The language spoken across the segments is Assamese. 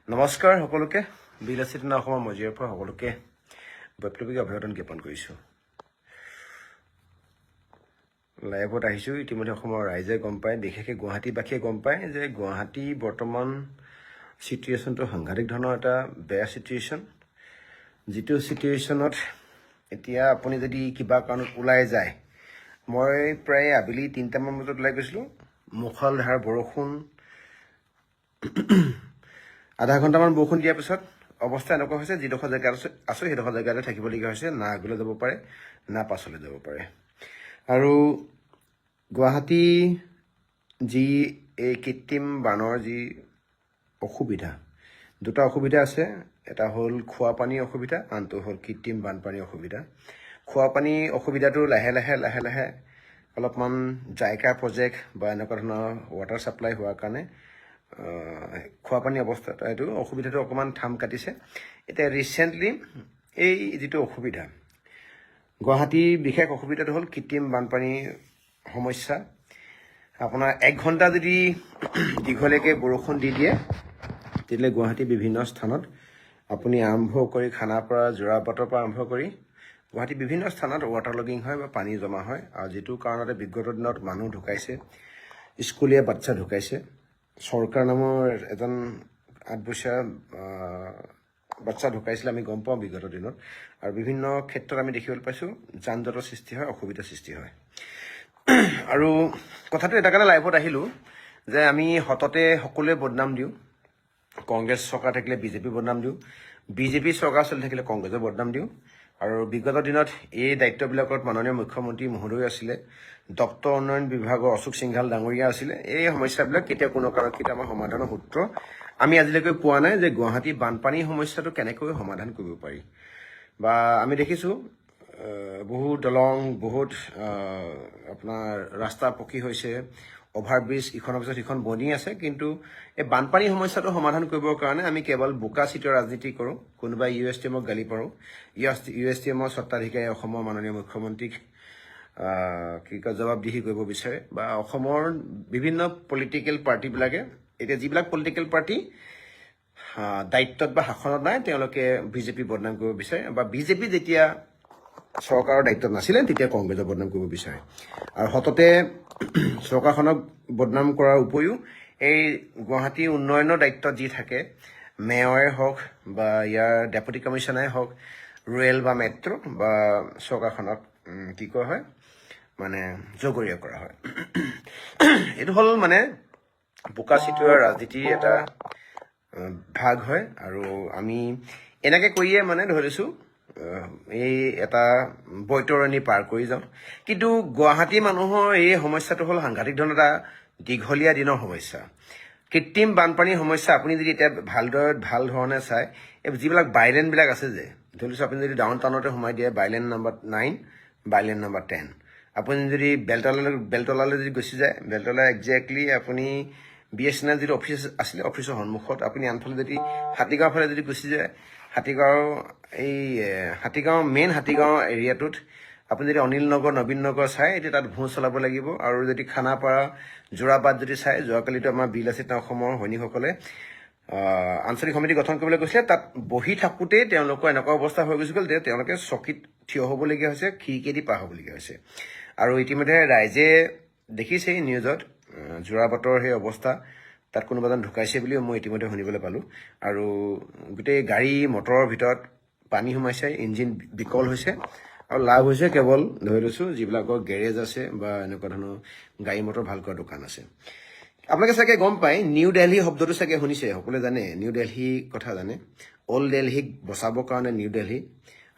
নমস্কাৰ সকলোকে বিলাসিতা অসমৰ মজিয়াৰ পৰা সকলোকে বৈপ্লৱিক অভিবাদন জ্ঞাপন কৰিছোঁ। লাইভত আহিছোঁ। ইতিমধ্যে অসমৰ ৰাইজে গম পায়, বিশেষকৈ গুৱাহাটীবাসীয়ে গম পায় যে গুৱাহাটী বৰ্তমান চিটুৱেশ্যনটো সাংঘাতিক ধৰণৰ এটা বেয়া চিটুৱেশ্যন। যিটো চিটুৱেশ্যনত এতিয়া আপুনি যদি কিবা কাৰণত ওলাই যায়, মই প্ৰায় আবেলি 3টামান বজাত ওলাই গৈছিলোঁ। মুষলধাৰ বৰষুণ, আধা ঘণ্টামান বৰষুণ দিয়াৰ পিছত অৱস্থা এনেকুৱা হৈছে, যিডোখৰ জেগাত আছোঁ সেইডোখৰ জেগাতে থাকিবলগীয়া হৈছে। না আগলৈ যাব পাৰে, না পাছলৈ যাব পাৰে। আৰু গুৱাহাটী যি এই কৃত্ৰিম বানৰ যি অসুবিধা, দুটা অসুবিধা আছে। এটা হ'ল খোৱা পানীৰ অসুবিধা, আনটো হ'ল কৃত্ৰিম বানপানীৰ অসুবিধা। খোৱা পানীৰ অসুবিধাটো লাহে লাহে অলপমান জাইকা প্ৰজেক্ট বা এনেকুৱা ধৰণৰ ৱাটাৰ ছাপ্লাই হোৱাৰ কাৰণে খোৱা পানী অৱস্থাটো এইটো অসুবিধাটো অকণমান থাম কাটিছে। এতিয়া ৰিচেণ্টলি এই যিটো অসুবিধা, গুৱাহাটীৰ বিশেষ অসুবিধাটো হ'ল কৃত্ৰিম বানপানীৰ সমস্যা। আপোনাৰ 1 ঘণ্টা যদি দীঘলীয়াকৈ বৰষুণ দি দিয়ে, তেতিয়াহ'লে গুৱাহাটীৰ বিভিন্ন স্থানত আপুনি আৰম্ভ কৰি খানাপাৰা, যোৰাবাটৰ পৰা আৰম্ভ কৰি গুৱাহাটীৰ বিভিন্ন স্থানত ৱাটাৰ লগিং হয় বা পানী জমা হয়। আৰু যিটো কাৰণতে বিগত দিনত মানুহ ঢুকাইছে, স্কুলীয়া বাচ্চা ঢুকাইছে। চৰকাৰ নামৰ এজন 8 বছৰীয়া বাচ্চা ঢুকাইছিলে, আমি গম পাওঁ বিগত দিনত। আৰু বিভিন্ন ক্ষেত্ৰত আমি দেখিবলৈ পাইছোঁ যান জঁটৰ সৃষ্টি হয়, অসুবিধাৰ সৃষ্টি হয়। আৰু কথাটো এটা কাৰণে লাইভত আহিলোঁ যে আমি সততে সকলোৱে বদনাম দিওঁ। কংগ্ৰেছ চৰকাৰ থাকিলে বিজেপি বদনাম দিওঁ, বিজেপি চৰকাৰ চলি থাকিলে কংগ্ৰেছৰ বদনাম দিওঁ। আৰু বিগত দিনত এই দায়িত্ববিলাকত মাননীয় মুখ্যমন্ত্ৰী মহোদয় আছিলে, দপ্তৰ উন্নয়ন বিভাগৰ অশোক সিংঘাল ডাঙৰীয়া আছিলে। এই সমস্যাবিলাক কেতিয়া কোনো কাৰণত আমাৰ সমাধানৰ সূত্ৰ আমি আজিলৈকে পোৱা নাই, যে গুৱাহাটী বানপানীৰ সমস্যাটো কেনেকৈ সমাধান কৰিব পাৰি। বা আমি দেখিছোঁ বহুত দলং, বহুত আপোনাৰ ৰাস্তা পকী হৈছে, অভাৰব্ৰিজ ইখনৰ পিছত সিখন বনি আছে। কিন্তু এই বানপানী সমস্যাটো সমাধান কৰিবৰ কাৰণে আমি কেৱল বোকা চিটৰ ৰাজনীতি কৰোঁ। কোনোবাই USTMক গালি পাৰোঁ। USTMৰ স্বত্বাধিকাৰী অসমৰ মাননীয় মুখ্যমন্ত্ৰীক জবাবদিহি কৰিব বিচাৰে। বা অসমৰ বিভিন্ন পলিটিকেল পাৰ্টিবিলাকে, এতিয়া যিবিলাক পলিটিকেল পাৰ্টি দায়িত্বত বা শাসনত নাই, তেওঁলোকে বিজেপি বদনাম কৰিব বিচাৰে। বা বিজেপি যেতিয়া চৰকাৰৰ দায়িত্বত নাছিলে তেতিয়া কংগ্ৰেছক বদনাম কৰিব বিচাৰে। আৰু সততে চৰকাৰখনক বদনাম কৰাৰ উপৰিও এই গুৱাহাটী উন্নয়নৰ দায়িত্বত যি থাকে, মেয়ৰে হওক বা ইয়াৰ ডেপুটি কমিশ্যনাৰে হওক, ৰেল বা মেট্ৰ' বা চৰকাৰখনক কি কৰা হয়, মানে জগৰীয়া কৰা হয়। এইটো হ'ল মানে বোকা চিটোৱা ৰাজনীতিৰ এটা ভাগ হয়। আৰু আমি এনেকৈ কৰিয়ে মানে ধৰিছোঁ এই এটা বৈতৰণি পাৰ কৰি যাওঁ। কিন্তু গুৱাহাটী মানুহৰ এই সমস্যাটো হ'ল সাংঘাতিক ধৰণৰ এটা দীঘলীয়া দিনৰ সমস্যা। কৃত্ৰিম বানপানীৰ সমস্যা আপুনি যদি এতিয়া ভাল ধৰণে চায়, এই যিবিলাক বাইলেনবিলাক আছে যে, ধৰিছোঁ আপুনি যদি ডাউন টাউনতে সোমাই দিয়ে, বাইলেন নম্বৰ 9, বাইলেন নম্বৰ 10। আপুনি যদি বেলতলালৈ যদি গুচি যায়, বেলতলা একজেক্টলি আপুনি BSNL যিটো অফিচ আছিলে, অফিচৰ সন্মুখত। আপুনি আনফালে যদি হাতীগাঁও ফালে যদি গুচি যায়, হাতীগাঁও মেইন হাতীগাঁও এৰিয়াটোত আপুনি যদি অনিল নগৰ, নবীন নগৰ চায়, এতিয়া তাত ভোঁ চলাব লাগিব। আৰু যদি খানাপাৰা, যোৰাবাট যদি চায়, যোৱাকালিতো আমাৰ বিলাসিতা অসমৰ সৈনিকসকলে আঞ্চলিক সমিতি গঠন কৰিবলৈ গৈছিলে। তাত বহি থাকোঁতেই তেওঁলোকৰ এনেকুৱা অৱস্থা হৈ গৈছিল যে তেওঁলোকে চকীত থিয় হ'বলগীয়া হৈছে, খিৰিকীয়েদি পাৰ হ'বলগীয়া হৈছে। আৰু ইতিমধ্যে ৰাইজে দেখিছেই নিউজত যোৰাবাটৰ সেই অৱস্থা, তাত কোনোবা এজন ঢুকাইছে বুলিও মই ইতিমধ্যে শুনিবলৈ পালোঁ। আৰু গোটেই গাড়ী মটৰৰ ভিতৰত পানী সোমাইছে, ইঞ্জিন বিকল হৈছে। আৰু লাভ হৈছে কেৱল ধৰি লৈছোঁ যিবিলাকৰ গেৰেজ আছে বা এনেকুৱা ধৰণৰ গাড়ী মটৰ ভাল কৰা দোকান আছে। আপোনালোকে চাগে গম পায়, নিউ দিল্লী শব্দটো চাগে শুনিছে, সকলোৱে জানে নিউ দিল্লী কথা জানে। অল্ড দিল্লীক বচাবৰ কাৰণে নিউ দিল্লী।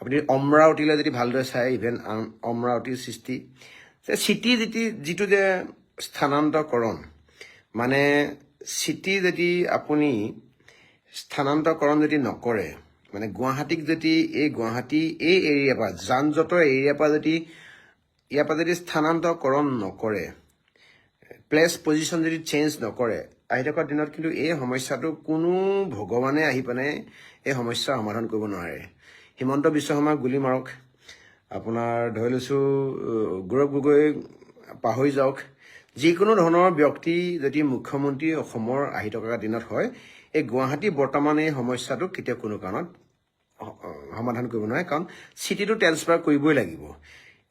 আপুনি অমৰাৱতীলৈ যদি ভালদৰে চায়, ইভেন অমৰাৱতীৰ সৃষ্টি চিটি যিটো যে স্থানান্তৰকৰণ, মানে চিটি যদি আপুনি স্থানান্তৰকৰণ যদি নকৰে, মানে গুৱাহাটীক যদি গুৱাহাটী এই এৰিয়াৰ পৰা, যান জঁটৰ এৰিয়াৰ পৰা যদি ইয়াৰ পৰা যদি স্থানান্তৰকৰণ নকৰে, প্লেচ পজিশ্যন যদি চেঞ্জ নকৰে, আহি থকা দিনত কিন্তু এই সমস্যাটো কোনো ভগৱানে আহি পেলাই এই সমস্যাৰ সমাধান কৰিব নোৱাৰে। হিমন্ত বিশ্ব শৰ্মাক গুলি মাৰক, আপোনাৰ ধৰি লৈছোঁ গৌৰৱ গগৈ পাহৰি যাওক, যিকোনো ধৰণৰ ব্যক্তি যদি মুখ্যমন্ত্ৰী অসমৰ আহি থকা দিনত হয়, এই গুৱাহাটী বৰ্তমান এই সমস্যাটো কেতিয়াও কোনো কাৰণত সমাধান কৰিব নোৱাৰে, কাৰণ চিটিটো ট্ৰেন্সফাৰ কৰিবই লাগিব।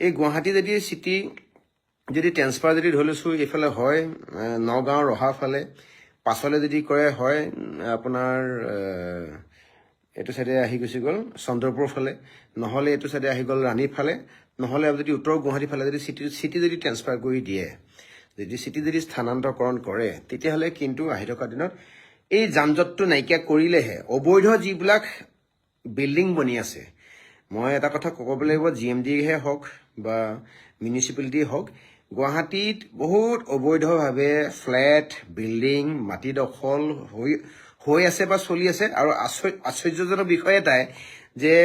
এই গুৱাহাটী যদি চিটি যদি ট্ৰেন্সফাৰ যদি ধৰি লৈছোঁ এইফালে হয় নগাঁও ৰহা ফালে, পাছলৈ যদি কৰে হয় আপোনাৰ এইটো চাইডে আহি গুচি গ'ল চন্দ্ৰপুৰ ফালে, নহ'লে এইটো চাইডে আহি গ'ল ৰাণীৰ ফালে, নহ'লে যদি উত্তৰ গুৱাহাটী ফালে যদি চিটি যদি ট্ৰেন্সফাৰ কৰি দিয়ে, যদি চিটি যদি স্থানান্তৰকৰণ কৰে, তেতিয়াহ'লে কিন্তু আহি থকা দিনত এই যান জঁটটো নাইকিয়া কৰিলেহে অবৈধ যিবিলাক বিল্ডিং বনি আছে, মই এটা কথা ক'ব লাগিব, GMDহে হওক বা মিউনিচিপালিটি হওক, গুৱাহাটীত বহুত অবৈধভাৱে ফ্লেট বিল্ডিং মাটি দখল হৈ আছে বা চলি আছে। আৰু আশ্চৰ্যজনক বিষয় এটাই যে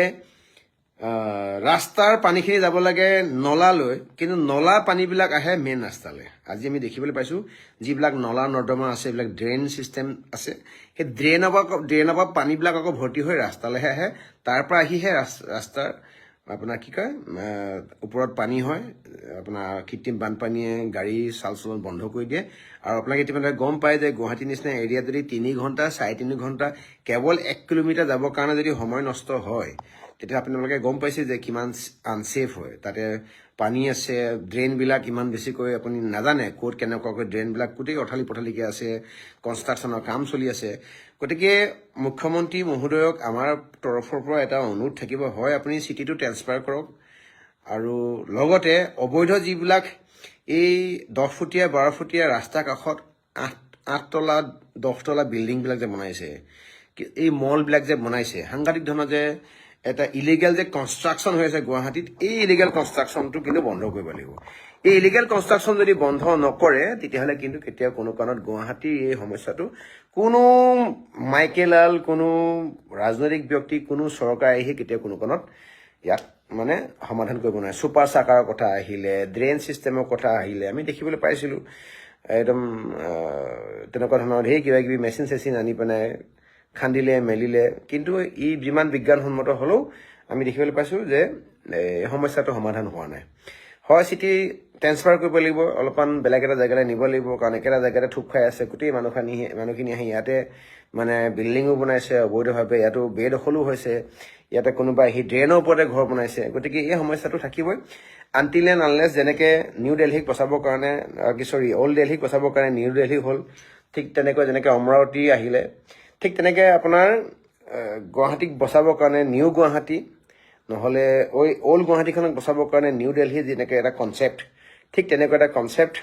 ৰাস্তাৰ পানীখিনি যাব লাগে নলালৈ, কিন্তু নলা পানীবিলাক আহে মেইন ৰাস্তালৈ। আজি আমি দেখিবলৈ পাইছোঁ যিবিলাক নলা নৰ্দমা আছে, এইবিলাক ড্ৰেইন ছিষ্টেম আছে, সেই ড্ৰেইনৰ পৰা পানীবিলাক আকৌ ভৰ্তি হৈ ৰাস্তালৈহে আহে, তাৰ পৰা আহিহে ৰাস্তাৰ আপোনাৰ কি কয় ওপৰত পানী হয়, আপোনাৰ কৃত্ৰিম বানপানীয়ে গাড়ী চাল চলন বন্ধ কৰি দিয়ে। আৰু আপোনালোকে ইতিমধ্যে গম পায় যে গুৱাহাটী নিচিনা এৰিয়াত যদি 3 ঘণ্টা 3.5 ঘণ্টা কেৱল 1 কিলোমিটাৰ যাবৰ কাৰণে যদি সময় নষ্ট হয়, তেতিয়া আপোনালোকে গম পাইছে যে কিমান আনছেফ হয়। তাতে পানী আছে, ড্ৰেইনবিলাক ইমান বেছিকৈ আপুনি নাজানে ক'ত কেনেকুৱাকৈ ড্ৰেইনবিলাক গোটেই অঠালি পঠালিকৈ আছে, কনষ্ট্ৰাকশ্যনৰ কাম চলি আছে। গতিকে মুখ্যমন্ত্ৰী মহোদয়ক আমাৰ তৰফৰ পৰা এটা অনুৰোধ থাকিব, হয় আপুনি চিটিটো ট্ৰেন্সফাৰ কৰক, আৰু লগতে অবৈধ যিবিলাক এই 10 ফুটীয়া 12 ফুটীয়া ৰাস্তাৰ কাষত 8 তলা 10 তলা বিল্ডিংবিলাক যে বনাইছে, এই মলবিলাক যে বনাইছে, সাংঘাতিক ধৰণৰ যে এটা ইলিগেল যে কনষ্ট্ৰাকশ্যন হৈ আছে গুৱাহাটীত, এই ইলিগেল কনষ্ট্ৰাকশ্যনটো কিন্তু বন্ধ কৰিব লাগিব। এই ইলিগেল কনষ্ট্ৰাকশ্যন যদি বন্ধ নকৰে, তেতিয়াহ'লে কিন্তু কেতিয়াও কোনো কাৰণত গুৱাহাটীৰ এই সমস্যাটো কোনো মাইকেলাল, কোনো ৰাজনৈতিক ব্যক্তি, কোনো চৰকাৰ আহি কেতিয়াও কোনো কাৰণত ইয়াক মানে সমাধান কৰিব নোৱাৰে। ছুপাৰ চাকাৰৰ কথা আহিলে, ড্ৰেইন ছিষ্টেমৰ কথা আহিলে, আমি দেখিবলৈ পাইছিলোঁ একদম তেনেকুৱা ধৰণৰ ঢেৰ কিবা কিবি মেচিন চেচিন আনি পেলাই খান্দিলে মেলিলে, কিন্তু ই যিমান বিজ্ঞানসন্মত হ'লেও আমি দেখিবলৈ পাইছোঁ যে এই সমস্যাটো সমাধান হোৱা নাই। হয় চিটি ট্ৰেন্সফাৰ কৰিব লাগিব, অলপমান বেলেগ এটা জেগালৈ নিব লাগিব, কাৰণ একেটা জেগাতে থুপ খাই আছে গোটেই মানুহখিনি আহি ইয়াতে মানে বিল্ডিঙো বনাইছে অবৈধভাৱে, ইয়াতো বেদখলো হৈছে, ইয়াতে কোনোবা আহি ড্ৰেইনৰ ওপৰতে ঘৰ বনাইছে। গতিকে এই সমস্যাটো থাকিবই আনটিল এণ্ড আনলেছ যেনেকৈ নিউ দিল্লীক বচাবৰ কাৰণে অল্ড দিল্লীক বচাবৰ কাৰণে নিউ দিল্লী হ'ল, ঠিক তেনেকৈ যেনেকৈ অমৰাৱতী আহিলে, ঠিক তেনেকৈ আপোনাৰ গুৱাহাটীক বচাবৰ কাৰণে নিউ গুৱাহাটী, নহ'লে অল্ড গুৱাহাটীখনক বচাবৰ কাৰণে নিউ দিল্লী যেনেকৈ এটা কনচেপ্ট, ঠিক তেনেকুৱা এটা কনচেপ্ট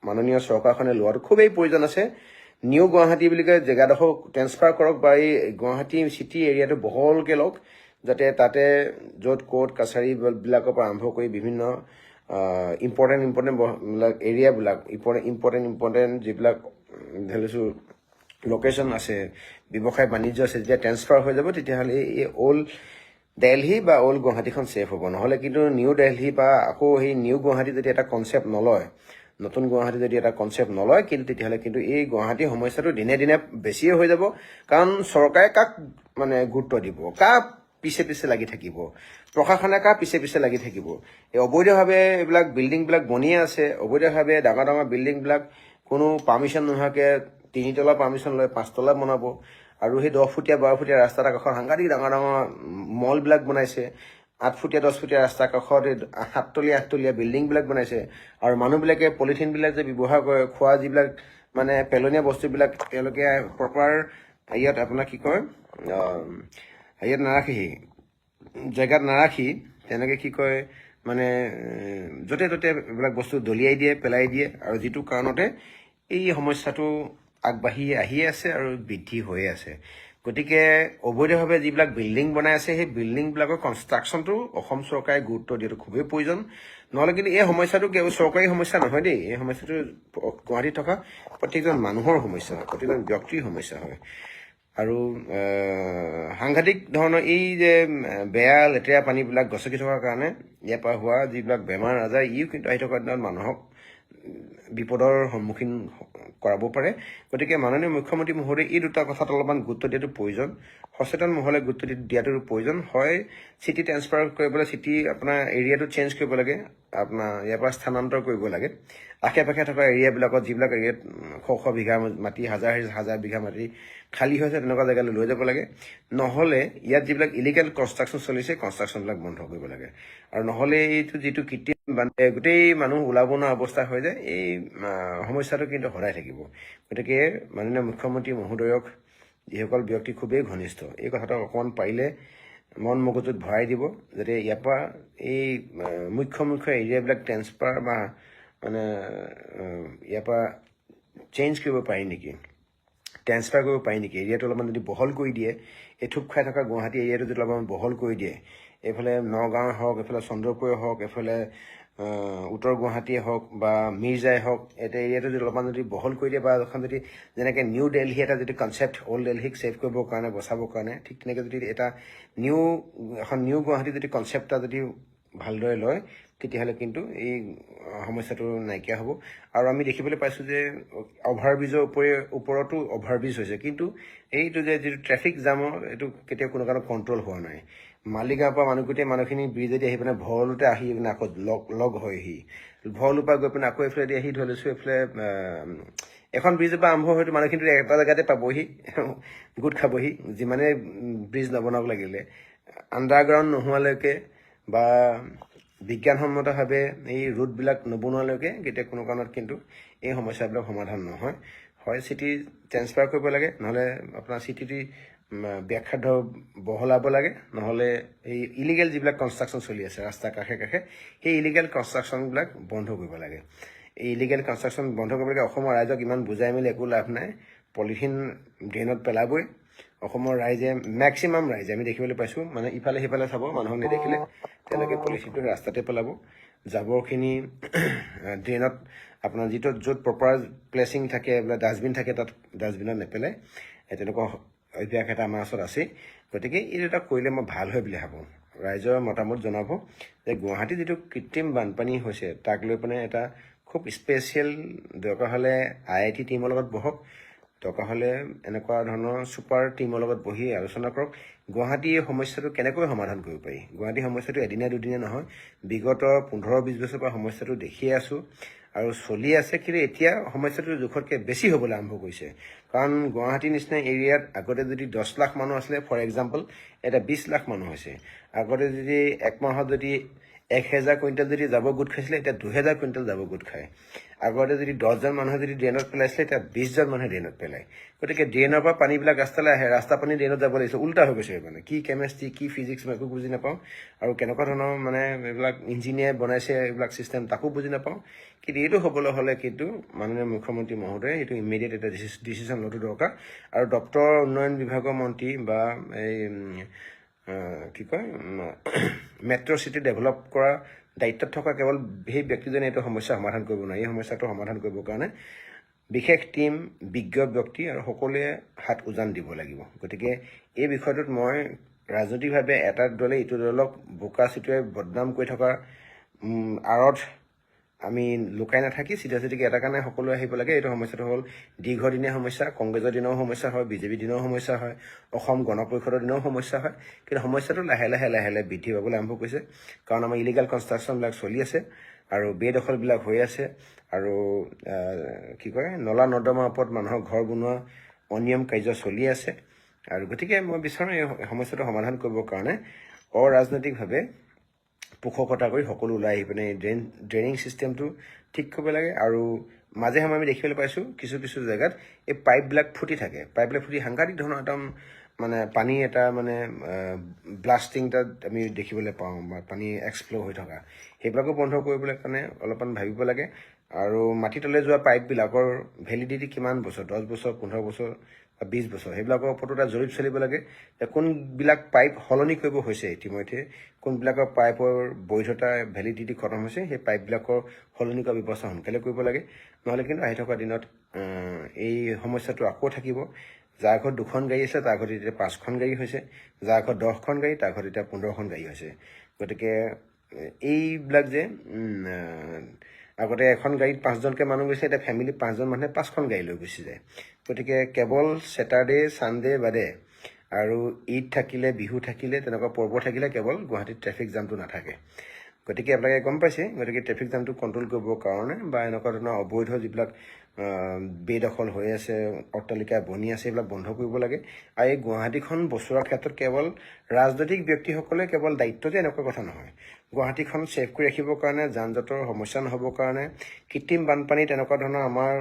মাননীয় চৰকাৰখনে লোৱাটো খুবেই প্ৰয়োজন আছে। নিউ গুৱাহাটী বুলি কয় জেগাডোখৰ ট্ৰেন্সফাৰ কৰক, বা এই গুৱাহাটী চিটি এৰিয়াটো বহলকৈ লওক, যাতে তাতে য'ত কোৰ্ট কাছাৰীবিলাকৰ পৰা আৰম্ভ কৰি বিভিন্ন ইম্পৰ্টেণ্ট এৰিয়াবিলাক ইম্পৰ্টেণ্ট যিবিলাক ধৰি লৈছোঁ লোকেশ্যন আছে, ব্যৱসায় বাণিজ্য আছে, যেতিয়া ট্ৰেন্সফাৰ হৈ যাব, তেতিয়াহ'লে এই অল্ড দিল্লী বা অল্ড গুৱাহাটীখন ছেফ হ'ব। নহ'লে কিন্তু নিউ দিল্লী বা আকৌ সেই নিউ গুৱাহাটী যদি এটা কনচেপ্ট নলয়, নতুন গুৱাহাটী যদি এটা কনচেপ্ট নলয়, কিন্তু তেতিয়াহ'লে কিন্তু এই গুৱাহাটীৰ সমস্যাটো দিনে দিনে বেছিয়ে হৈ যাব। কাৰণ চৰকাৰে কাক মানে গুৰুত্ব দিব, কাৰ পিছে পিছে লাগি থাকিব, প্ৰশাসনে কাৰ পিছে পিছে লাগি থাকিব। এই অবৈধভাৱে এইবিলাক বিল্ডিংবিলাক বনিয়ে আছে, অবৈধভাৱে ডাঙৰ ডাঙৰ বিল্ডিংবিলাক কোনো পাৰ্মিশ্যন নোহোৱাকৈ 3 তলা পাৰ্মিশ্যন লৈ 5 তলা বনাব, আৰু সেই 10 ফুটীয়া 12 ফুটীয়া ৰাস্তাৰ কাষত সাংঘাতিক ডাঙৰ ডাঙৰ মলবিলাক বনাইছে, 8 ফুটীয়া 10 ফুটীয়া ৰাস্তাৰ কাষত 7 তলীয়া 8 তলীয়া বিল্ডিংবিলাক বনাইছে। আৰু মানুহবিলাকে পলিথিনবিলাক যে ব্যৱহাৰ কৰে, খোৱা যিবিলাক মানে পেলনীয়া বস্তুবিলাক তেওঁলোকে প্ৰপাৰ ইয়াত আপোনাৰ কি কয় ইয়াত নাৰাখি, জেগাত নাৰাখি তেনেকৈ কি কয় মানে য'তে ত'তে এইবিলাক বস্তু দলিয়াই দিয়ে, পেলাই দিয়ে, আৰু যিটো কাৰণতে এই সমস্যাটো আগবাঢ়ি আহিয়ে আছে আৰু বৃদ্ধি হৈয়ে আছে। গতিকে অবৈধভাৱে যিবিলাক বিল্ডিং বনাই আছে, সেই বিল্ডিংবিলাকৰ কনষ্ট্ৰাকশ্যনটো অসম চৰকাৰে গুৰুত্ব দিয়াটো খুবেই প্ৰয়োজন। নহ'লে কিন্তু এই সমস্যাটো কেৱল চৰকাৰী সমস্যা নহয় দেই, এই সমস্যাটো গুৱাহাটীত থকা প্ৰত্যেকজন মানুহৰ সমস্যা হয়, প্ৰত্যেকজন ব্যক্তিৰ সমস্যা হয়। আৰু সাংঘাতিক ধৰণৰ এই যে বেয়া লেতেৰা পানীবিলাক গচকি থকাৰ কাৰণে ইয়াৰ পৰা হোৱা যিবিলাক বেমাৰ আজাৰ, ইও কিন্তু আহি থকা দিনত মানুহক বিপদৰ সন্মুখীন কৰাব পাৰে গতিকে মাননীয় মুখ্যমন্ত্ৰী মহোদয়ে এই দুটা কথাত অলপমান গুৰুত্ব দিয়াটো প্ৰয়োজন সচেতন মহলে গুৰুত্ব দিয়াটো প্ৰয়োজন হয় চিটি ট্ৰান্সফাৰ কৰিবলৈ চিটি আপোনাৰ এৰিয়াটো চেঞ্জ কৰিব লাগে আপোনাৰ ইয়াৰ পৰা স্থানান্তৰ কৰিব লাগে আশে পাশে থকা এৰিয়াবিলাকত যিবিলাক এৰিয়াত শ বিঘা মাটি হাজাৰ বিঘা মাটি খালী হৈছে তেনেকুৱা জেগালৈ লৈ যাব লাগে নহ'লে ইয়াত যিবিলাক ইলিগেল কনষ্ট্ৰাকশ্যন চলিছে কনষ্ট্ৰাকশ্যনবিলাক বন্ধ কৰিব লাগে আৰু নহ'লে এইটো যিটো কৃত্ৰিম গোটেই মানুহ ওলাব নোৱাৰা অৱস্থা হৈ যায় এই সমস্যাটো কিন্তু সদায় থাকিব গতিকে মাননীয় মুখ্যমন্ত্ৰী মহোদয়ক যিসকল ব্যক্তি খুবেই ঘনিষ্ঠ এই কথাটো অকণমান পাৰিলে মন মগজুত ভৰাই দিব যাতে ইয়াৰ পৰা এই মুখ্য এৰিয়াবিলাক ট্ৰেন্সফাৰ বা মানে ইয়াৰ পৰা চেঞ্জ কৰিব পাৰি নেকি ট্ৰেন্সফাৰ কৰিব পাৰি নেকি এৰিয়াটো অলপমান যদি বহল কৰি দিয়ে এই থুপ খাই থকা গুৱাহাটী এৰিয়াটো যদি অলপমান বহল কৰি দিয়ে এইফালে নগাঁৱে হওক এইফালে চন্দ্ৰপুৰে হওক এইফালে উত্তৰ গুৱাহাটীয়ে হওক বা মিৰ্জাই হওক এটা এৰিয়াটো যদি অলপমান যদি বহল কৰি দিয়ে বা এখন যদি যেনেকৈ নিউ দিল্লী এটা যদি কনচেপ্ট অল্ড দিল্লীক ছেভ কৰিবৰ কাৰণে বচাবৰ কাৰণে ঠিক তেনেকৈ যদি এটা নিউ গুৱাহাটী যদি কনচেপ্ট এটা যদি ভালদৰে লয় তেতিয়াহ'লে কিন্তু এই সমস্যাটো নাইকিয়া হ'ব আৰু আমি দেখিবলৈ পাইছোঁ যে অভাৰব্ৰিজৰ ওপৰতো অভাৰব্ৰিজ হৈছে কিন্তু এইটো যে যিটো ট্ৰেফিক জামৰ এইটো কেতিয়াও কোনো কাৰণত কণ্ট্ৰল হোৱা নাই মালিগাঁৱৰ পৰা গোটেই মানুহখিনি ব্ৰিজেদি আহি পিনে ভৰলুতে আহি পিনে আকৌ লগ হয়হি ভৰলুৰ পৰা গৈ পিনে আকৌ এইফালেদি আহি ধৰি লৈছোঁ এইফালে এখন ব্ৰিজৰ পৰা আৰম্ভ হয়তো মানুহখিনি এটা জেগাতে পাবহি গোট খাবহি যিমানে ব্ৰিজ নবনাওক লাগিলে আণ্ডাৰগ্ৰাউণ্ড নোহোৱালৈকে বা বিজ্ঞানসন্মতভাৱে এই ৰোডবিলাক নবনোৱালৈকে কেতিয়া কোনো কাৰণত কিন্তু এই সমস্যাবিলাক সমাধান নহয় হয় চিটি ট্ৰেন্সফাৰ কৰিব লাগে নহ'লে আপোনাৰ চিটিটি ব্যাখ্যাত বহলাব লাগে নহ'লে এই ইলিগেল যিবিলাক কনষ্ট্ৰাকশ্যন চলি আছে ৰাস্তাৰ কাষে কাষে সেই ইলিগেল কনষ্ট্ৰাকশ্যনবিলাক বন্ধ কৰিব লাগে এই ইলিগেল কনষ্ট্ৰাকশ্যন বন্ধ কৰিব লাগে অসমৰ ৰাইজক ইমান বুজাই মেলি একো লাভ নাই পলিথিন ড্ৰেইনত পেলাবই অসমৰ ৰাইজে মেক্সিমাম ৰাইজে আমি দেখিবলৈ পাইছোঁ মানে ইফালে সিফালে চাব মানুহক নেদেখিলে তেওঁলোকে পলিথিনটো ৰাস্তাতে পেলাব জাবৰখিনি ড্ৰেইনত আপোনাৰ য'ত প্ৰপাৰ প্লেচিং থাকে এইবিলাক ডাষ্টবিন থাকে তাত ডাষ্টবিনত নেপেলাই তেনেকুৱা অভ্যাস এটা আমাৰ ওচৰত আছেই গতিকে এই দুটা কৰিলে মই ভাল হয় বুলি ভাবোঁ ৰাইজৰ মতামত জনাব যে গুৱাহাটীত যিটো কৃত্ৰিম বানপানী হৈছে তাক লৈ পিনে এটা খুব স্পেচিয়েল দৰকাৰ হ'লে IIT টিমৰ লগত বহক দৰকাৰ হ'লে এনেকুৱা ধৰণৰ ছুপাৰ টিমৰ লগত বহি আলোচনা কৰক গুৱাহাটীৰ সমস্যাটো কেনেকৈ সমাধান কৰিব পাৰি গুৱাহাটীৰ সমস্যাটো এদিনীয়া দুদিনীয়া নহয় বিগত 15-20 বছৰৰ পৰা সমস্যাটো দেখিয়ে আছোঁ আৰু চলি আছে কিন্তু এতিয়া সমস্যাটো জোখতকৈ বেছি হ'বলৈ আৰম্ভ কৰিছে কাৰণ গুৱাহাটীৰ নিচিনা এৰিয়াত আগতে যদি 10 লাখ মানুহ আছিলে ফৰ এক্সাম্পল এটা 20 লাখ মানুহ হৈছে আগতে যদি এক মাহত যদি 1000 কুইণ্টেল যদি জাবৰ গোট খাইছিলে এতিয়া 2000 কুইণ্টেল জাবৰ গোট খায় আগতে যদি 10জন মানুহে যদি ড্ৰেইনত পেলাইছিলে এতিয়া 20জন মানুহে ড্ৰেইনত পেলায় গতিকে ড্ৰেইনৰ পৰা পানীবিলাক ৰাস্তালৈ আহে ৰাস্তা পানী ড্ৰেইনত যাব লাগিছে উল্টা হৈ গৈছে মানে কি কেমেষ্ট্ৰি কি ফিজিক্স মই একো বুজি নাপাওঁ আৰু কেনেকুৱা ধৰণৰ মানে এইবিলাক ইঞ্জিনিয়াৰ বনাইছে এইবিলাক চিষ্টেম তাকো বুজি নাপাওঁ কিন্তু এইটো হ'বলৈ হ'লে কিন্তু মাননীয় মুখ্যমন্ত্ৰী মহোদয়ে এইটো ইমিডিয়েট এটা ডিচিশ্যন লোৱাটো দৰকাৰ আৰু দপ্তৰ উন্নয়ন বিভাগৰ মন্ত্ৰী বা এই কি কয় মেট্ৰ' চিটি ডেভেলপ কৰা দায়িত্বত থকা কেৱল সেই ব্যক্তিজনে এইটো সমস্যা সমাধান কৰিব নোৱাৰে এই সমস্যাটো সমাধান কৰিবৰ কাৰণে বিশেষ টীম বিজ্ঞ ব্যক্তি আৰু সকলোৱে হাত উজান দিব লাগিব গতিকে এই বিষয়টোত মই ৰাজনৈতিকভাৱে এটা দলে ইটো দলক বোকা চিটুৱাই বদনাম কৰি থকাৰ আঁৰত আমি লুকাই নাথাকি চিধাচিধিকে এটা কাৰণে সকলোৱে আহিব লাগে এইটো সমস্যাটো হ'ল দীৰ্ঘদিনীয়া সমস্যা কংগ্ৰেছৰ দিনৰো সমস্যা হয় বিজেপিৰ দিনৰো সমস্যা হয় অসম গণ পৰিষদৰ দিনৰো সমস্যা হয় কিন্তু সমস্যাটো লাহে লাহে বৃদ্ধি পাবলৈ আৰম্ভ কৰিছে কাৰণ আমাৰ ইলিগেল কনষ্ট্ৰাকশ্যনবিলাক চলি আছে আৰু বেদখলবিলাক হৈ আছে আৰু কি কয় নলা নৰ্দমাৰ ওপৰত মানুহৰ ঘৰ বনোৱা অনিয়ম কাৰ্য চলি আছে আৰু গতিকে মই বিচাৰোঁ এই সমস্যাটো সমাধান কৰিবৰ কাৰণে অৰাজনৈতিকভাৱে পোষকতা কৰি সকলো ওলাই আহি পিনে ড্ৰেইনিং ছিষ্টেমটো ঠিক কৰিব লাগে আৰু মাজে সময়ে আমি দেখিবলৈ পাইছোঁ কিছু জেগাত এই পাইপবিলাক ফুটি থাকে পাইপবিলাক ফুটি সাংঘাতিক ধৰণৰ একদম মানে পানী এটা মানে ব্লাষ্টিং তাত আমি দেখিবলৈ পাওঁ বা পানী এক্সপ্ল'ৰ হৈ থকা সেইবিলাকো বন্ধ কৰিবলৈ কাৰণে অলপমান ভাবিব লাগে আৰু মাটিতলৈ যোৱা পাইপবিলাকৰ ভেলিডিটি কিমান বছৰ 10 বছৰ 15 বছৰ বা 20 বছৰ সেইবিলাকৰ ওপৰতো এটা জৰীপ চলিব লাগে যে কোনবিলাক পাইপ সলনি কৰিব হৈছে ইতিমধ্যে কোনবিলাকৰ পাইপৰ বৈধতা ভেলিডিটি খতম হৈছে সেই পাইপবিলাকৰ সলনি কৰা ব্যৱস্থা সোনকালে কৰিব লাগে নহ'লে কিন্তু আহি থকা দিনত এই সমস্যাটো আকৌ থাকিব যাৰ ঘৰত 2খন গাড়ী আছে তাৰ ঘৰত এতিয়া 5খন গাড়ী হৈছে যাৰ ঘৰত 10খন গাড়ী তাৰ ঘৰত এতিয়া 15খন গাড়ী হৈছে গতিকে এইবিলাক যে আগতে এখন গাড়ীত 5জনকৈ মানুহ গৈছে, এতিয়া ফেমিলি 5জন মানুহে 5খন গাড়ী লৈ গুচি যায়। গতিকে কেৱল ছেটাৰডে ছানডে বাদে আৰু ঈদ থাকিলে, বিহু থাকিলে, তেনেকুৱা পৰ্ব থাকিলে কেৱল গুৱাহাটীত ট্ৰেফিক জামটো নাথাকে। গতিকে আপোনালোকে গম পাইছে, গতিকে ট্ৰেফিক জামটো কণ্ট্ৰল কৰিবৰ কাৰণে বা এনেকুৱা ধৰণৰ অবৈধ যিবিলাক বেদখল হৈ আছে, অট্টালিকা বনি আছে, এইবিলাক বন্ধ কৰিব লাগে। আৰু এই গুৱাহাটীখন বচোৱাৰ ক্ষেত্ৰত কেৱল ৰাজনৈতিক ব্যক্তিসকলে কেৱল দায়িত্ব যে এনেকুৱা কথা নহয়। গুৱাহাটীখন ছেফ কৰি ৰাখিবৰ কাৰণে, যান জঁটৰ সমস্যা নহ'বৰ কাৰণে, কৃত্ৰিম বানপানী তেনেকুৱা ধৰণৰ আমাৰ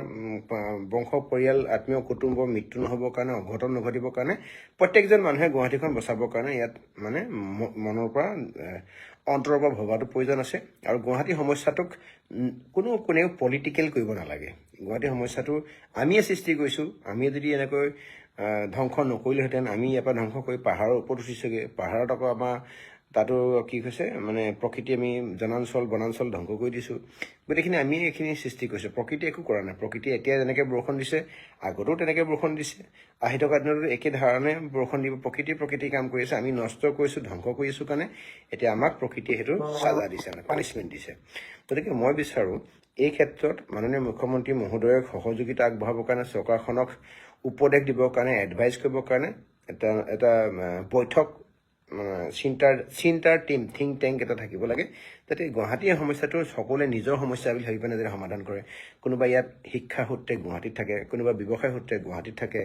বংশ পৰিয়াল আত্মীয় কুটুম্বৰ মৃত্যু নহ'বৰ কাৰণে, অঘটন নঘটিবৰ কাৰণে প্ৰত্যেকজন মানুহে গুৱাহাটীখন বচাবৰ কাৰণে ইয়াত মানে মনৰ পৰা অন্তৰৰ পৰা ভবাটো প্ৰয়োজন আছে। আৰু গুৱাহাটী সমস্যাটোক কোনেও পলিটিকেল কৰিব নালাগে। গুৱাহাটী সমস্যাটো আমিয়ে সৃষ্টি কৰিছোঁ। আমি যদি এনেকৈ ধ্বংস নকৰিলোহেঁতেন, আমি ইয়াৰ পৰা ধ্বংস কৰি পাহাৰৰ ওপৰত উঠিছোগৈ। পাহাৰত আকৌ আমাৰ তাতো কি হৈছে মানে প্ৰকৃতি আমি জনাঞ্চল বনাঞ্চল ধ্বংস কৰি দিছোঁ। গোটেইখিনি আমি এইখিনি সৃষ্টি কৰিছোঁ। প্ৰকৃতিয়ে একো কৰা নাই। প্ৰকৃতিয়ে এতিয়া যেনেকৈ বৰষুণ দিছে, আগতেও তেনেকৈ বৰষুণ দিছে, আহি থকা দিনতো একে ধৰণে বৰষুণ দিব। প্ৰকৃতিয়ে কাম কৰি আছে। আমি নষ্ট কৰিছোঁ, ধ্বংস কৰি আছোঁ কাৰণে এতিয়া আমাক প্ৰকৃতিয়ে সেইটো চাজা দিছে, মানে পানিছমেণ্ট দিছে। গতিকে মই বিচাৰোঁ এই ক্ষেত্ৰত মাননীয় মুখ্যমন্ত্ৰী মহোদয়ক সহযোগিতা আগবঢ়াবৰ কাৰণে, চৰকাৰখনক উপদেশ দিবৰ কাৰণে, এডভাইচ কৰিবৰ কাৰণে এটা বৈঠক চিন্তাৰ টিম, থিংক টেংক এটা থাকিব লাগে, যাতে গুৱাহাটীৰ সমস্যাটো সকলোৱে নিজৰ সমস্যা বুলি ভাবি পেলাই যাতে সমাধান কৰে। কোনোবা ইয়াত শিক্ষা সূত্ৰে গুৱাহাটীত থাকে, কোনোবা ব্যৱসায় সূত্ৰে গুৱাহাটীত থাকে,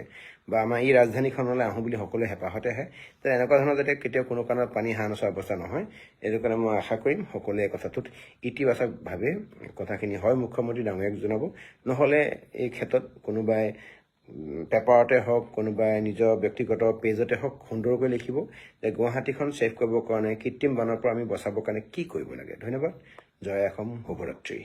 বা আমাৰ এই ৰাজধানীখনলৈ আহোঁ বুলি সকলোৱে হেঁপাহতে আহে। যাতে এনেকুৱা ধৰণৰ যাতে কেতিয়াও কোনো কাৰণত পানী হাঁহ নচৰা অৱস্থা নহয়, এইটো কাৰণে মই আশা কৰিম সকলোৱে কথাটোত ইতিবাচকভাৱে কথাখিনি হয় মুখ্যমন্ত্ৰী ডাঙৰীয়াক জনাব। নহ'লে এই ক্ষেত্ৰত কোনোবাই পেপাৰতে হওক, কোনোবাই নিজৰ ব্যক্তিগত পেজতে হওক সুন্দৰকৈ লিখিব যে গুৱাহাটীখন ছেভ কৰিবৰ কাৰণে, কৃত্ৰিম বানৰ পৰা আমি বচাবৰ কাৰণে কি কৰিব লাগে। ধন্যবাদ। জয় অসম, শুভৰাত্ৰি।